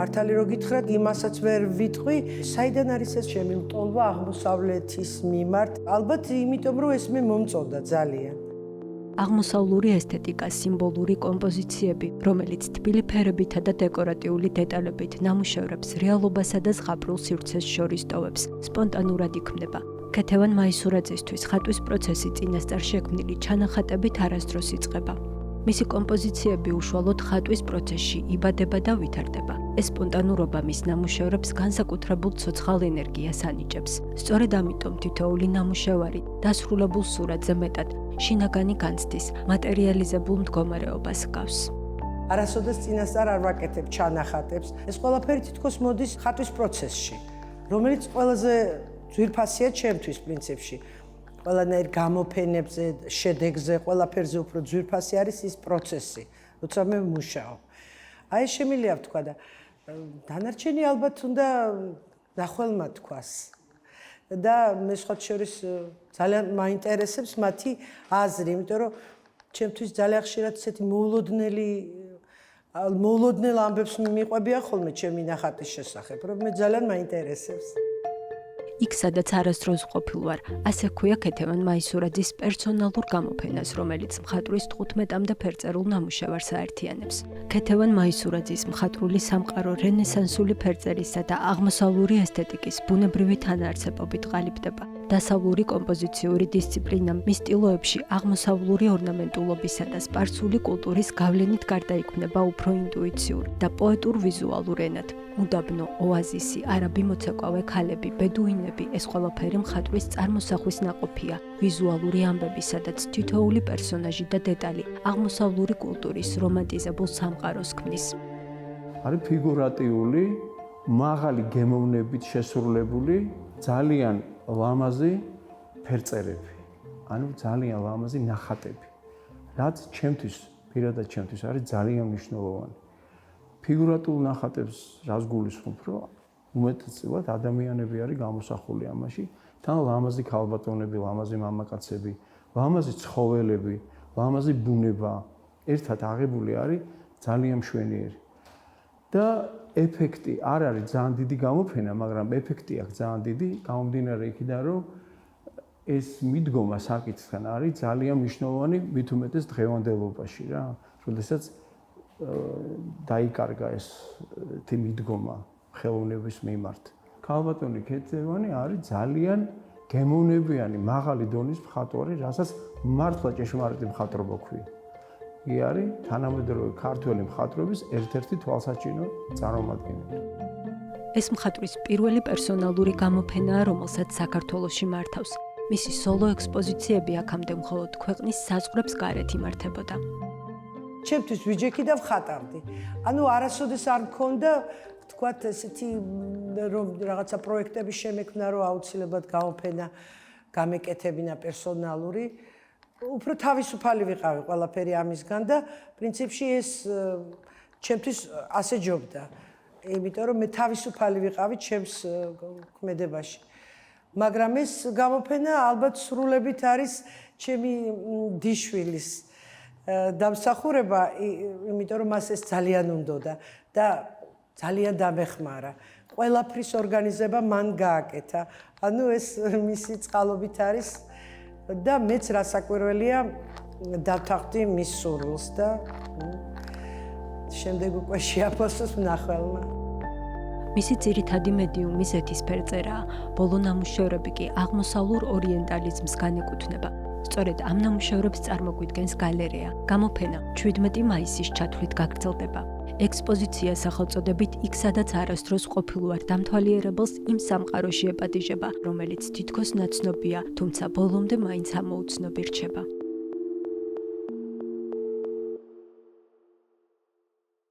მართალი რო გითხრათ, იმასაც ვერ ვიტყვი, საიდან არის ეს ჩემი მტოლვა აღმოსავლეთის მიმართ. ალბათ იმიტომ რომ ეს მე მომწონდა ძალიან. აღმოსავლური ესთეტიკა, სიმბოლური კომპოზიციები, რომელიც თბილი ფერებითა და დეკორატიული დეტალებით ნამუშევრებს რეალობასა და ზღაპრულ სივრცეს შორის ტოვებს, სპონტანურად იქმნება. ქეთევან მაისურაძისთვის ხატვის პროცესი წინასწარ შექმნილი ჩანახატებით არასდროს იწყება. მისი კომპოზიციები უშუალოდ ხატვის პროცესში იბადება და ვითარდება. ეს სპონტანურობა მის ნამუშევრებს განსაკუთრებულ ცოცხალ ენერგიას ანიჭებს. სწორედ ამიტომ თითოეული ნამუშევარი დასრულებულ სურათზე მეტად შინაგანი განცდის, მატერიალიზებულ მდგომარეობას ჰგავს. არასოდეს წინასწარ არ ვაკეთებ ჩანახატებს. ეს ყველაფერი თითქოს მოდის ხატვის პროცესში, რომელიც ყველაზე ძვირფასია ჩემთვის პრინციპში. ყველანაირ გამოფენებზე, შედეგზე, ყველაფერზე უფრო ძვირფასი არის ის პროცესი, როცა მე ვმუშაობ. აი შემიძლია ვთქვა და დანარჩენი ალბათ უნდა ნახველმა თქვას. და მე სხვა შორის ძალიან მაინტერესებს მათი აზრი, იმიტომ რომ ჩემთვის ძალიან ხშირად ისეთი მოულოდნელ ამბებს მიყვებიან ხოლმე ჩემი ნახატის შესახებ, რომ მე ძალიან მაინტერესებს. იქ სადაც არასდროს ყოფილ ვარ, ასე ქვია ქეთევან მაისურაძის პერსონალურ გამოფენას, რომელიც მხატვრის 15-მდე ფერწერულ ნამუშევარს აერთიანებს. ქეთევან მაისურაძის მხატვრული სამყარო რენესანსული ფერწერისა და აღმოსავლური ესთეტიკის ბუნებრივი თანაარსებობით ყალიბდება. დასავლური კომპოზიციური დისციპლინა მის სტილოებში აღმოსავლური ორნამენტულობისა და სპარსული კულტურის გავლენით გარდაიქმნება უფრო ინტუიციურ და პოეტურ ვიზუალურ ენად. უდაბნო, ოაზისი, არაბი მოცეკვავე ქალები, ბედუინები, ეს ყველაფერი მხატვრის წარმოსახვის ნაყოფია. ვიზუალური ამბები, სადაც თითოეული პერსონაჟი და დეტალი აღმოსავლური კულტურის რომანტიზებულ სამყაროს ქმნის. არის ფიგურატიული, მაღალი გემოვნებით შესრულებული, ძალიან ლამაზი ფერწერები. ანუ ძალიან ლამაზი ნახატები. რაც ჩემთვის, პირადად ჩემთვის არის ძალიან მნიშვნელოვანი. ფიგურატულ ნახატებს რას გულისხმობ, რომ უმეტესად ადამიანები არის გამოსახული ამაში, თან ლამაზი ქალბატონები, ლამაზი მამაკაცები, ლამაზი ცხოველები, ლამაზი ბუნება ერთად აღებული არის ძალიან მშვენიერი. და ეფექტი არ არის ძალიან დიდი გამოფენა, მაგრამ ეფექტი აქვს ძალიან დიდი, გამომდინარე იქიდან, რომ ეს მიდგომა საკითხთან არის ძალიან მნიშვნელოვანი, მით უმეტეს დღევანდელობაში რა, როდესაც დაიკარგა ეს მიდგომა ხელოვნების მიმართ. ქალბატონი ქეთევანი არის ძალიან გემოვნებიანი, მაღალი დონის მხატვარი, რასაც მართლა ჭეშმარიტი მხატვრობა ქვია. იგი არის თანამედროვე ქართველი მხატვრობის ერთ-ერთი თვალსაჩინო წარმომადგენელი. ეს მხატვრის პირველი პერსონალური გამოფენაა, რომელსაც საქართველოში მართავს. მისი სოლო ექსპოზიციები აქამდე მხოლოდ ქვეყნის საზღვრებს გარეთ იმართებოდა. ჩემთვის ვიჯექი და ვხატავდი. ანუ არასოდეს არ მქონდა, თქვათ ესეთი რომ რაღაცა პროექტები შემექმნა, რომ აუცილებლად გამოფენა გამეკეთებინა პერსონალური. უფრო თავისუფალი ვიყავი ყველაფერი ამისგან და პრინციპში ეს ჩემთვის ასე ჯობდა. იმიტომ რომ მე თავისუფალი ვიყავი ჩემს ქმედებაში. მაგრამ ეს გამოფენა ალბათ სრულებით არის ჩემი დიშვილის დამსახურება, იმიტომ რომ მას ეს ძალიან უნდოდა და ძალიან დამეხმარა. ყველაფრის ორგანიზება მან გააკეთა. ანუ ეს მისი წყალობით არის და მეც რასაკვირველია დავთანხმდი მის სურვილს და შემდეგ უკვე შეაფასოს მნახველმა. მისი ძირითადი მედიუმი ზეთის ფერწერაა, ბოლო ნამუშევრები კი აღმოსავლურ ორიენტალიზმს განეკუთვნება. სწორედ ამ ნამუშევრებს წარმოგვიდგენს გალერეა. გამოფენა 17 მაისის ჩათვლით გაგრძელდება. ექსპოზიცია სახელწოდებით იქ სადაც არასდროს ყოფილ ვარ დამთვალიერებელს იმ სამყაროში ეპატიჟება, რომელიც თითქოს ნაცნობია, თუმცა ბოლომდე მაინც ამოუცნობი რჩება.